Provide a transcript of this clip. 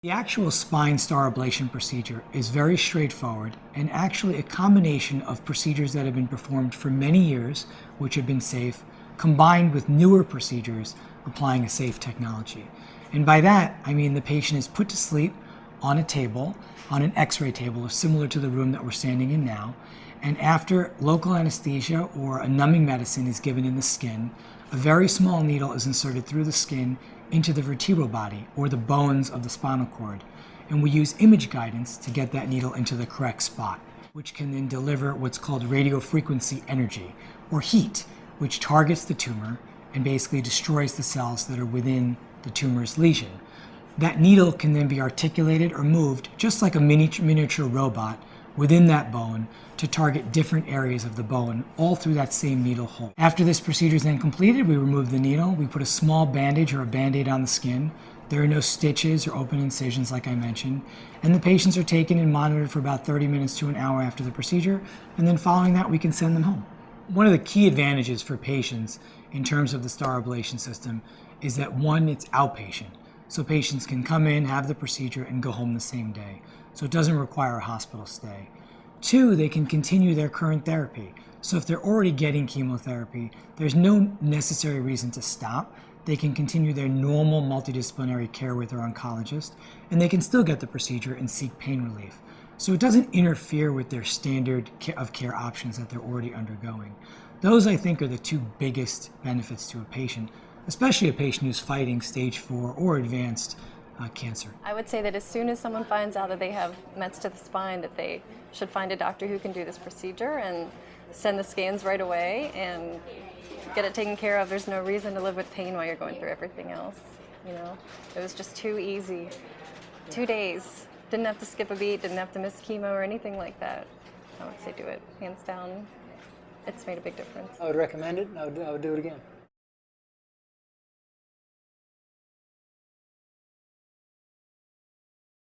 The actual spine star ablation procedure is very straightforward and actually a combination of procedures that have been performed for many years, which have been safe, combined with newer procedures applying a safe technology. And by that, I mean the patient is put to sleep on a table, on an x-ray table similar to the room that we're standing in now, and after local anesthesia or a numbing medicine is given in the skin, a very small needle is inserted through the skin into the vertebral body or the bones of the spinal cord, and we use image guidance to get that needle into the correct spot, which can then deliver what's called radiofrequency energy or heat, which targets the tumor and basically destroys the cells that are within the tumor's lesion. That needle can then be articulated or moved just like a miniature robot within that bone to target different areas of the bone, all through that same needle hole. After this procedure is then completed, we remove the needle, we put a small bandage or a band-aid on the skin. There are no stitches or open incisions like I mentioned, and the patients are taken and monitored for about 30 minutes to an hour after the procedure, and then following that we can send them home. One of the key advantages for patients in terms of the star ablation system is that one, it's outpatient. So patients can come in, have the procedure, and go home the same day. So it doesn't require a hospital stay. Two, they can continue their current therapy. So if they're already getting chemotherapy, there's no necessary reason to stop. They can continue their normal multidisciplinary care with their oncologist, and they can still get the procedure and seek pain relief. So it doesn't interfere with their standard of care options that they're already undergoing. Those, I think, are the two biggest benefits to a patient, especially a patient who's fighting stage 4 or advanced cancer. I would say that as soon as someone finds out that they have mets to the spine, that they should find a doctor who can do this procedure and send the scans right away and get it taken care of. There's no reason to live with pain while you're going through everything else. You know, it was just too easy. 2 days. Didn't have to skip a beat, didn't have to miss chemo or anything like that. I would say do it, hands down. It's made a big difference. I would recommend it, and I would do it again.